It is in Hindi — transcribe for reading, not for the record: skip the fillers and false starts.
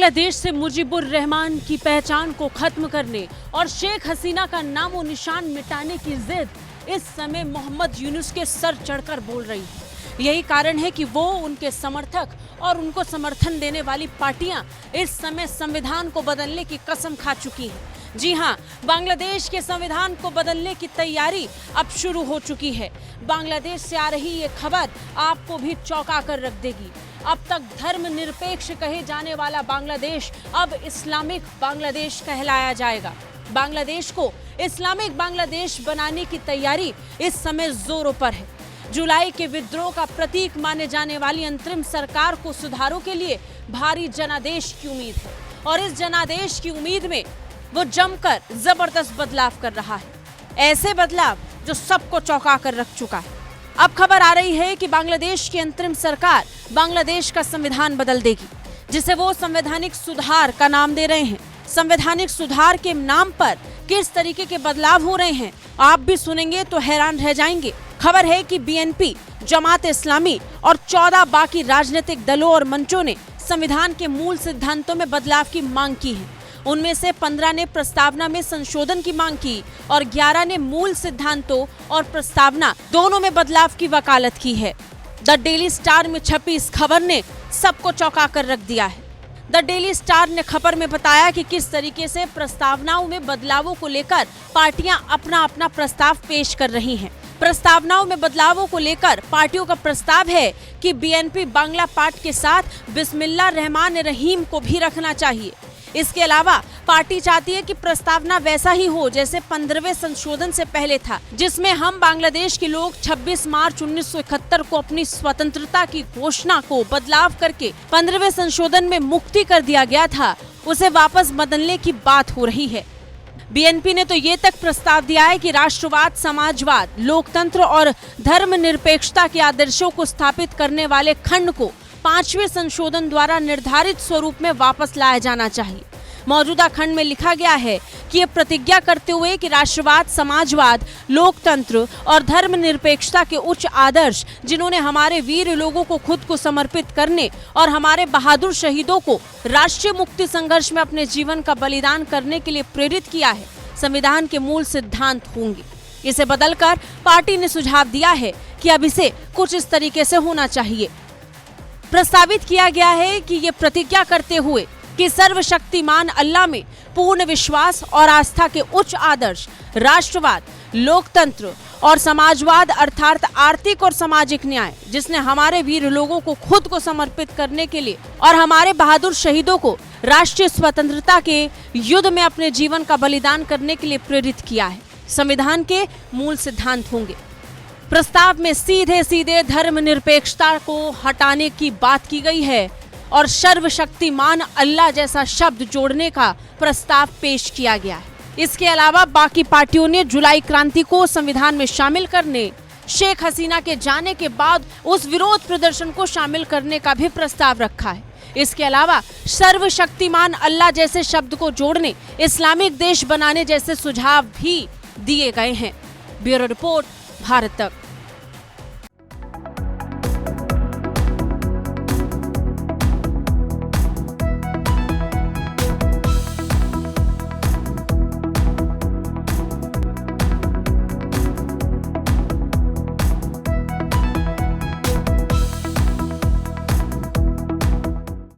बांग्लादेश से मुजीबुर रहमान की पहचान को खत्म करने और शेख हसीना का नामो निशान मिटाने की जिद इस समय मोहम्मद यूनुस के सर चढ़कर बोल रही है। यही कारण है कि वो, उनके समर्थक और उनको समर्थन देने वाली पार्टियां इस समय संविधान को बदलने की कसम खा चुकी हैं। जी हां, बांग्लादेश के संविधान को बदलने की तैयारी अब शुरू हो चुकी है। बांग्लादेश से आ रही ये खबर आपको भी चौंका कर रख देगी। अब तक धर्मनिरपेक्ष कहे जाने वाला बांग्लादेश अब इस्लामिक बांग्लादेश कहलाया जाएगा। बांग्लादेश को इस्लामिक बांग्लादेश बनाने की तैयारी इस समय जोरों पर है। जुलाई के विद्रोह का प्रतीक माने जाने वाली अंतरिम सरकार को सुधारों के लिए भारी जनादेश की उम्मीद है और इस जनादेश की उम्मीद में वो जमकर जबरदस्त बदलाव कर रहा है। ऐसे बदलाव जो सबको चौंका कर रख चुका है। अब खबर आ रही है कि बांग्लादेश की अंतरिम सरकार बांग्लादेश का संविधान बदल देगी, जिसे वो संवैधानिक सुधार का नाम दे रहे हैं। संवैधानिक सुधार के नाम पर किस तरीके के बदलाव हो रहे हैं आप भी सुनेंगे तो हैरान रह जाएंगे। खबर है कि बीएनपी, जमात इस्लामी और 14 बाकी राजनीतिक दलों और मंचों ने संविधान के मूल सिद्धांतों में बदलाव की मांग की है। उनमें से 15 ने प्रस्तावना में संशोधन की मांग की और 11 ने मूल सिद्धांतों और प्रस्तावना दोनों में बदलाव की वकालत की है। द डेली स्टार में छपी इस खबर ने सबको चौंका कर रख दिया है। द डेली स्टार ने खबर में बताया कि किस तरीके से प्रस्तावनाओं में बदलावों को लेकर पार्टियां अपना अपना प्रस्ताव पेश कर रही हैं। प्रस्तावनाओं में बदलावों को लेकर पार्टियों का प्रस्ताव है कि बीएनपी बांग्ला पाठ के साथ बिस्मिल्लाह रहमान रहीम को भी रखना चाहिए। इसके अलावा पार्टी चाहती है कि प्रस्तावना वैसा ही हो जैसे 15वें संशोधन से पहले था, जिसमें हम बांग्लादेश के लोग 26 मार्च 1971 को अपनी स्वतंत्रता की घोषणा को बदलाव करके 15वें संशोधन में मुक्ति कर दिया गया था, उसे वापस बदलने की बात हो रही है। बीएनपी ने तो ये तक प्रस्ताव दिया है कि राष्ट्रवाद, समाजवाद, लोकतंत्र और धर्मनिरपेक्षता के आदर्शों को स्थापित करने वाले खंड को 5वें संशोधन द्वारा निर्धारित स्वरूप में वापस लाया जाना चाहिए। मौजूदा खंड में लिखा गया है कि ये प्रतिज्ञा करते हुए कि राष्ट्रवाद, समाजवाद, लोकतंत्र और धर्मनिरपेक्षता के उच्च आदर्श, जिन्होंने हमारे वीर लोगों को खुद को समर्पित करने और हमारे बहादुर शहीदों को राष्ट्रीय मुक्ति संघर्ष में अपने जीवन का बलिदान करने के लिए प्रेरित किया है, संविधान के मूल सिद्धांत होंगे। इसे बदलकर पार्टी ने सुझाव दिया है कि अब इसे कुछ इस तरीके से होना चाहिए। प्रस्तावित किया गया है कि ये प्रतिज्ञा करते हुए कि सर्वशक्तिमान अल्लाह में पूर्ण विश्वास और आस्था के उच्च आदर्श, राष्ट्रवाद, लोकतंत्र और समाजवाद अर्थात आर्थिक और सामाजिक न्याय, जिसने हमारे वीर लोगों को खुद को समर्पित करने के लिए और हमारे बहादुर शहीदों को राष्ट्रीय स्वतंत्रता के युद्ध में अपने जीवन का बलिदान करने के लिए प्रेरित किया है, संविधान के मूल सिद्धांत होंगे। प्रस्ताव में सीधे सीधे धर्मनिरपेक्षता को हटाने की बात की गई है और सर्वशक्तिमान अल्लाह जैसा शब्द जोड़ने का प्रस्ताव पेश किया गया है। इसके अलावा बाकी पार्टियों ने जुलाई क्रांति को संविधान में शामिल करने, शेख हसीना के जाने के बाद उस विरोध प्रदर्शन को शामिल करने का भी प्रस्ताव रखा है। इसके अलावा सर्वशक्तिमान अल्लाह जैसे शब्द को जोड़ने, इस्लामिक देश बनाने जैसे सुझाव भी दिए गए हैं। ब्यूरो रिपोर्ट, भारत तक।